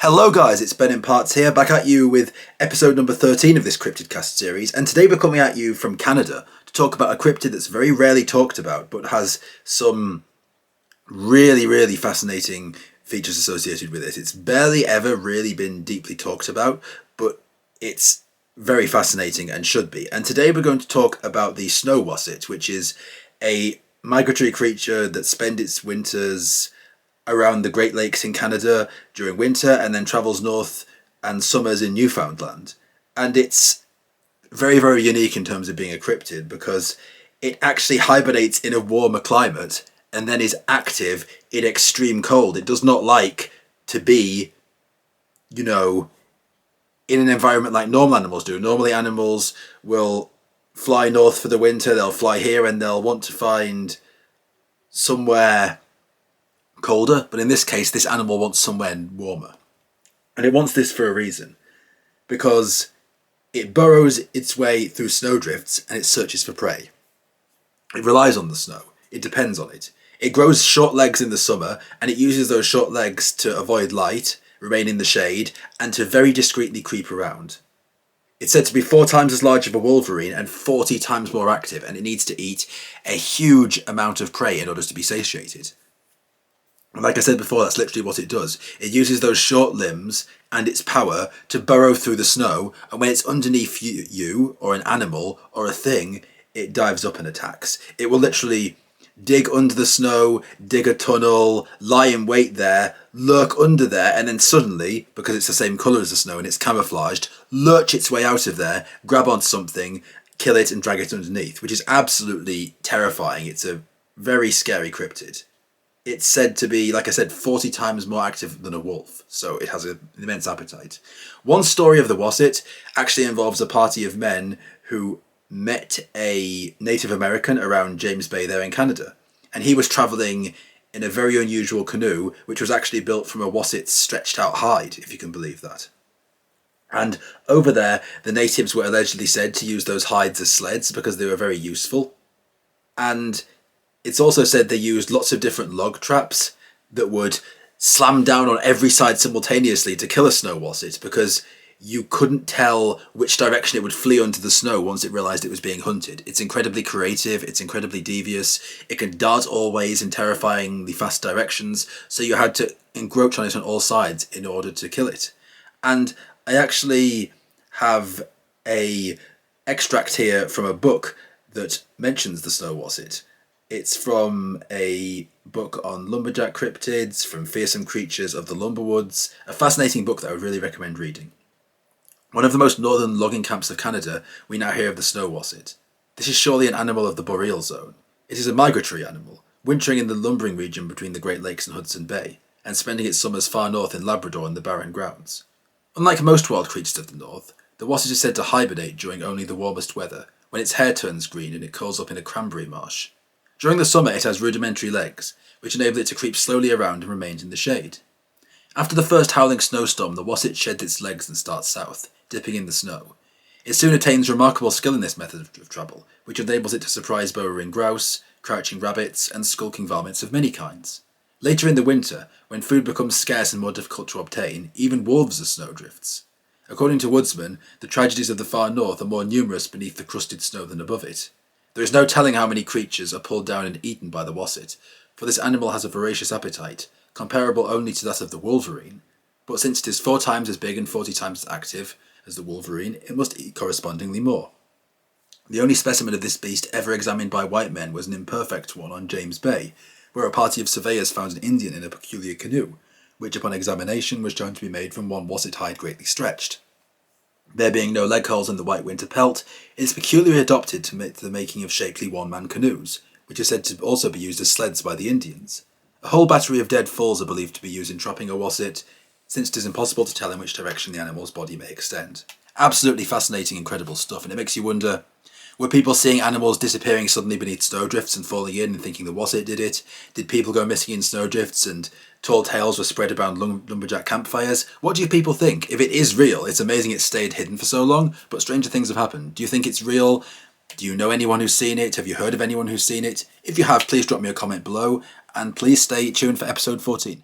Hello guys, it's Ben in Parts here, back at you with episode number 13 of this Cryptid cast series, and today we're coming at you from Canada to talk about a cryptid that's very rarely talked about, but has some really fascinating features associated with it. It's barely ever really been deeply talked about, but it's very fascinating and should be. And today we're going to talk about the Snow Wasset, which is a migratory creature that spends its winters around the Great Lakes in Canada during winter and then travels north and summers in Newfoundland. And it's very unique in terms of being a cryptid because it actually hibernates in a warmer climate and then is active in extreme cold. It does not like to be, in an environment like normal animals do. Normally animals will fly north for the winter, they'll fly here and they'll want to find somewhere colder, but in this case this animal wants somewhere warmer. And it wants this for a reason, because it burrows its way through snowdrifts and it searches for prey. It relies on the snow, it depends on it. It grows short legs in the summer and it uses those short legs to avoid light, remain in the shade, and to very discreetly creep around. It's said to be 4 times as large as a wolverine and 40 times more active, and it needs to eat a huge amount of prey in order to be satiated. Like I said before, that's literally what it does. It uses those short limbs and its power to burrow through the snow, and when it's underneath you or an animal or a thing, it dives up and attacks. It will literally dig under the snow, dig a tunnel, lie in wait there, lurk under there, and then suddenly, because it's the same colour as the snow and it's camouflaged, lurch its way out of there, grab onto something, kill it and drag it underneath, which is absolutely terrifying. It's a very scary cryptid. It's said to be, like I said, 40 times more active than a wolf, so it has an immense appetite. One story of the Wasset actually involves a party of men who met a Native American around James Bay there in Canada, and he was travelling in a very unusual canoe which was actually built from a wasset's stretched out hide, if you can believe that. And over there, the natives were allegedly said to use those hides as sleds because they were very useful. And it's also said they used lots of different log traps that would slam down on every side simultaneously to kill a snow wasset, because you couldn't tell which direction it would flee onto the snow once it realised it was being hunted. It's incredibly creative, it's incredibly devious, it can dart all ways in terrifyingly fast directions, so you had to encroach on it on all sides in order to kill it. And I actually have a extract here from a book that mentions the Snow Wasset. It's from a book on lumberjack cryptids, from fearsome creatures of the lumberwoods, a fascinating book that I would really recommend reading. One of the most northern logging camps of Canada, we now hear of the Snow Wasset. This is surely an animal of the boreal zone. It is a migratory animal, wintering in the lumbering region between the Great Lakes and Hudson Bay, and spending its summers far north in Labrador and the Barren Grounds. Unlike most wild creatures of the north, the wasset is said to hibernate during only the warmest weather, when its hair turns green and it curls up in a cranberry marsh. During the summer it has rudimentary legs, which enable it to creep slowly around and remain in the shade. After the first howling snowstorm, the wasset sheds its legs and starts south, dipping in the snow. It soon attains remarkable skill in this method of travel, which enables it to surprise burrowing grouse, crouching rabbits, and skulking varmints of many kinds. Later in the winter, when food becomes scarce and more difficult to obtain, even wolves are snowdrifts. According to woodsmen, the tragedies of the far north are more numerous beneath the crusted snow than above it. There is no telling how many creatures are pulled down and eaten by the wasset, for this animal has a voracious appetite, comparable only to that of the wolverine, but since it is 4 times as big and 40 times as active as the wolverine, it must eat correspondingly more. The only specimen of this beast ever examined by white men was an imperfect one on James Bay, where a party of surveyors found an Indian in a peculiar canoe, which upon examination was shown to be made from one wasset hide greatly stretched. There being no leg holes in the white winter pelt, it is peculiarly adapted to the making of shapely one-man canoes, which are said to also be used as sleds by the Indians. A whole battery of dead falls are believed to be used in trapping a wasset, since it is impossible to tell in which direction the animal's body may extend. Absolutely fascinating, incredible stuff, and it makes you wonder, were people seeing animals disappearing suddenly beneath snowdrifts and falling in and thinking the wasset did it? Did people go missing in snowdrifts and tall tales were spread around lumberjack campfires? What do you people think? If it is real, it's amazing it stayed hidden for so long, but stranger things have happened. Do you think it's real? Do you know anyone who's seen it? Have you heard of anyone who's seen it? If you have, please drop me a comment below, and please stay tuned for episode 14.